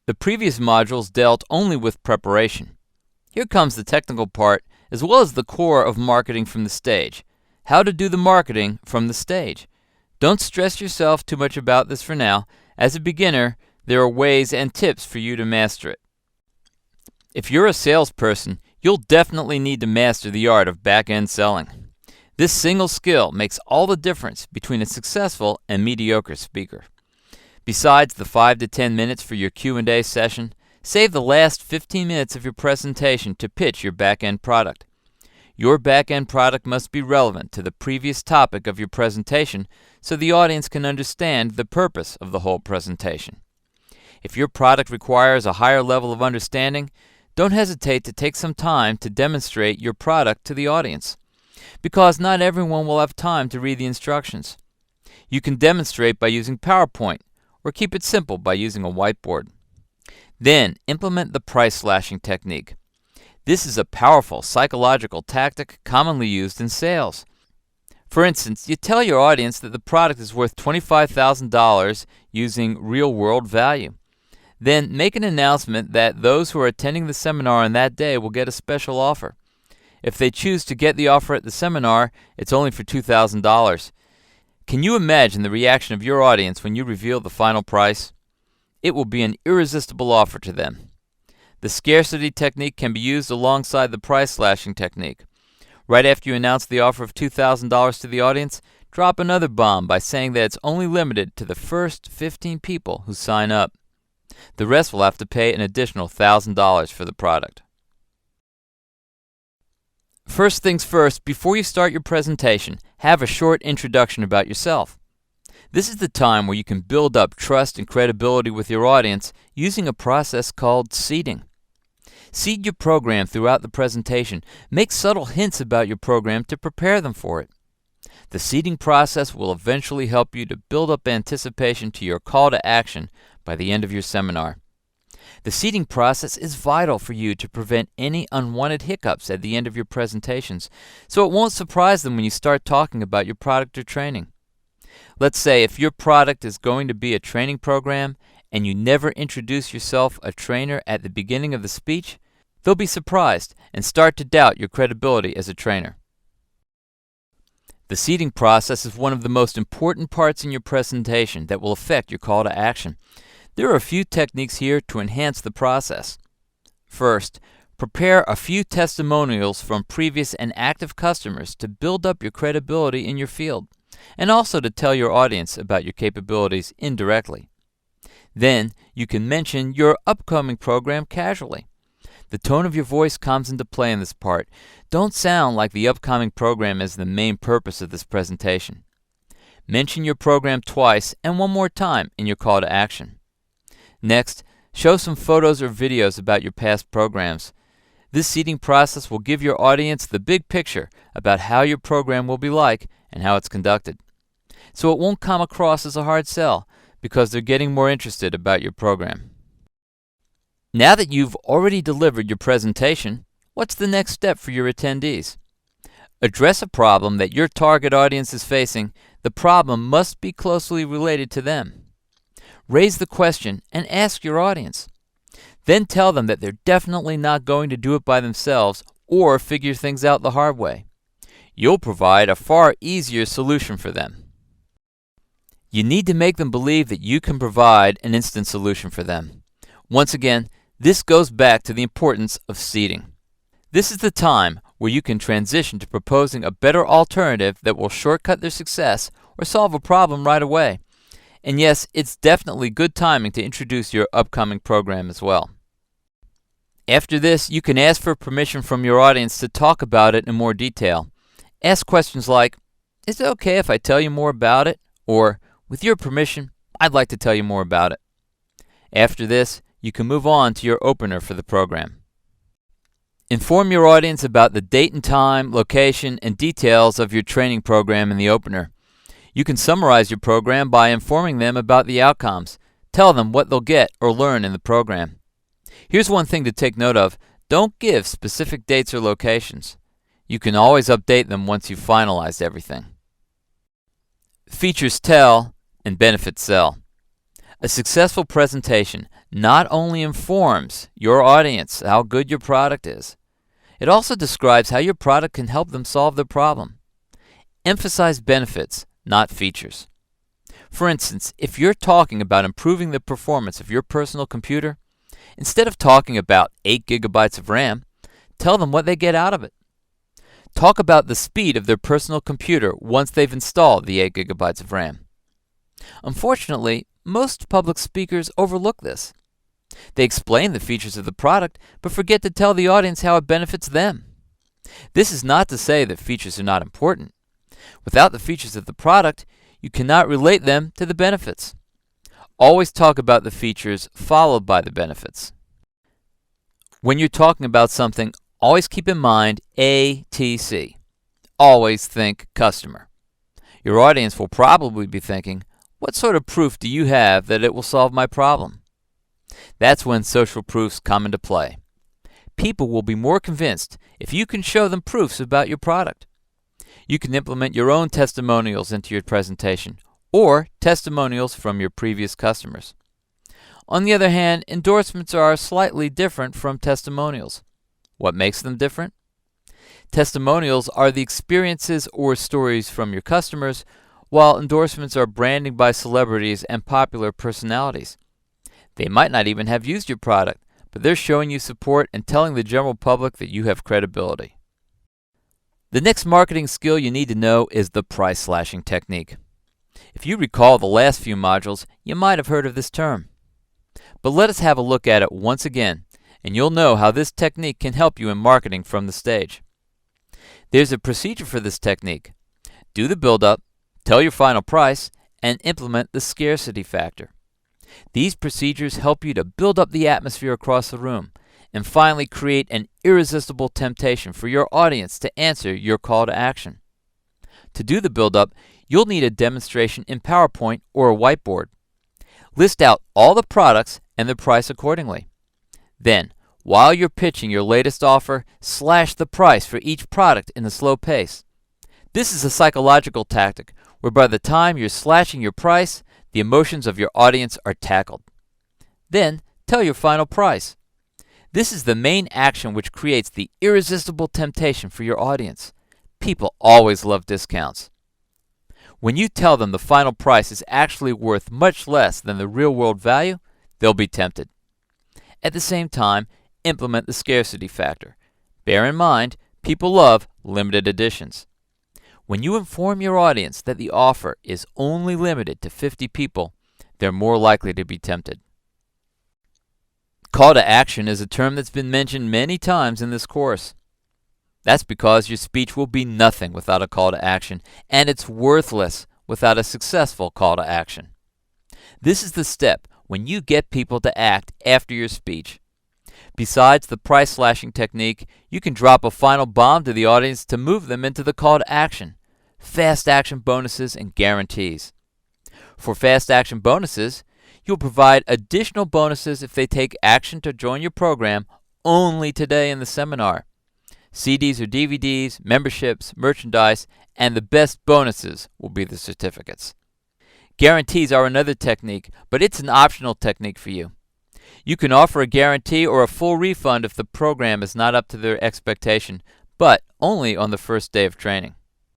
The previous modules dealt only with preparation. Here comes the technical part, as well as the core of marketing from the stage. How to do the marketing from the stage. Don't stress yourself too much about this for now. As a beginner, there are ways and tips for you to master it. If you're a salesperson, you'll definitely need to master the art of back-end selling. This single skill makes all the difference between a successful and mediocre speaker. Besides the 5 to 10 minutes for your Q&A session, save the last 15 minutes of your presentation to pitch your back-end product. Your back-end product must be relevant to the previous topic of your presentation so the audience can understand the purpose of the whole presentation. If your product requires a higher level of understanding, don't hesitate to take some time to demonstrate your product to the audience, because not everyone will have time to read the instructions. You can demonstrate by using PowerPoint, or keep it simple by using a whiteboard. Then, implement the price slashing technique. This is a powerful psychological tactic commonly used in sales. For instance, you tell your audience that the product is worth $25,000 using real-world value. Then make an announcement that those who are attending the seminar on that day will get a special offer. If they choose to get the offer at the seminar, it's only for $2,000. Can you imagine the reaction of your audience when you reveal the final price? It will be an irresistible offer to them. The scarcity technique can be used alongside the price slashing technique. Right after you announce the offer of $2,000 to the audience, drop another bomb by saying that it's only limited to the first 15 people who sign up. The rest will have to pay an additional $1,000 for the product. First things first, before you start your presentation, have a short introduction about yourself. This is the time where you can build up trust and credibility with your audience using a process called seeding. Seed your program throughout the presentation. Make subtle hints about your program to prepare them for it. The seeding process will eventually help you to build up anticipation to your call to action by the end of your seminar. The seeding process is vital for you to prevent any unwanted hiccups at the end of your presentations, so it won't surprise them when you start talking about your product or training. Let's say if your product is going to be a training program and you never introduce yourself a trainer at the beginning of the speech, they'll be surprised and start to doubt your credibility as a trainer. The seeding process is one of the most important parts in your presentation that will affect your call to action. There are a few techniques here to enhance the process. First, prepare a few testimonials from previous and active customers to build up your credibility in your field, and also to tell your audience about your capabilities indirectly. Then, you can mention your upcoming program casually. The tone of your voice comes into play in this part. Don't sound like the upcoming program is the main purpose of this presentation. Mention your program twice and one more time in your call to action. Next, show some photos or videos about your past programs. This seeding process will give your audience the big picture about how your program will be like and how it's conducted. So it won't come across as a hard sell because they're getting more interested about your program. Now that you've already delivered your presentation, what's the next step for your attendees? Address a problem that your target audience is facing. The problem must be closely related to them. Raise the question and ask your audience. Then tell them that they're definitely not going to do it by themselves or figure things out the hard way. You'll provide a far easier solution for them. You need to make them believe that you can provide an instant solution for them. Once again, this goes back to the importance of seeding. This is the time where you can transition to proposing a better alternative that will shortcut their success or solve a problem right away. And yes, it's definitely good timing to introduce your upcoming program as well. After this, you can ask for permission from your audience to talk about it in more detail. Ask questions like, "Is it okay if I tell you more about it?" Or, "With your permission, I'd like to tell you more about it." After this, you can move on to your opener for the program. Inform your audience about the date and time, location, and details of your training program in the opener. You can summarize your program by informing them about the outcomes. Tell them what they'll get or learn in the program. Here's one thing to take note of. Don't give specific dates or locations. You can always update them once you've finalized everything. Features tell and benefits sell. A successful presentation not only informs your audience how good your product is, it also describes how your product can help them solve their problem. Emphasize benefits, not features. For instance, if you're talking about improving the performance of your personal computer, instead of talking about 8 gigabytes of RAM, tell them what they get out of it. Talk about the speed of their personal computer once they've installed the 8 gigabytes of RAM. Unfortunately, most public speakers overlook this. They explain the features of the product, but forget to tell the audience how it benefits them. This is not to say that features are not important. Without the features of the product, you cannot relate them to the benefits. Always talk about the features followed by the benefits. When you're talking about something, always keep in mind ATC. Always think customer. Your audience will probably be thinking, what sort of proof do you have that it will solve my problem? That's when social proofs come into play. People will be more convinced if you can show them proofs about your product. You can implement your own testimonials into your presentation, or testimonials from your previous customers. On the other hand, endorsements are slightly different from testimonials. What makes them different? Testimonials are the experiences or stories from your customers, while endorsements are branding by celebrities and popular personalities. They might not even have used your product, but they're showing you support and telling the general public that you have credibility. The next marketing skill you need to know is the price slashing technique. If you recall the last few modules, you might have heard of this term. But let us have a look at it once again, and you'll know how this technique can help you in marketing from the stage. There's a procedure for this technique. Do the build-up, tell your final price, and implement the scarcity factor. These procedures help you to build up the atmosphere across the room, and finally create an irresistible temptation for your audience to answer your call to action. To do the build-up, you'll need a demonstration in PowerPoint or a whiteboard. List out all the products and the price accordingly. Then, while you're pitching your latest offer, slash the price for each product in a slow pace. This is a psychological tactic where by the time you're slashing your price, the emotions of your audience are tackled. Then, tell your final price. This is the main action which creates the irresistible temptation for your audience. People always love discounts. When you tell them the final price is actually worth much less than the real-world value, they'll be tempted. At the same time, implement the scarcity factor. Bear in mind, people love limited editions. When you inform your audience that the offer is only limited to 50 people, they're more likely to be tempted. Call to action is a term that's been mentioned many times in this course. That's because your speech will be nothing without a call to action, and it's worthless without a successful call to action. This is the step when you get people to act after your speech. Besides the price slashing technique, you can drop a final bomb to the audience to move them into the call to action. Fast action bonuses and guarantees. For fast action bonuses, you'll provide additional bonuses if they take action to join your program only today in the seminar. CDs or DVDs, memberships, merchandise, and the best bonuses will be the certificates. Guarantees are another technique, but it's an optional technique for you. You can offer a guarantee or a full refund if the program is not up to their expectation, but only on the first day of training.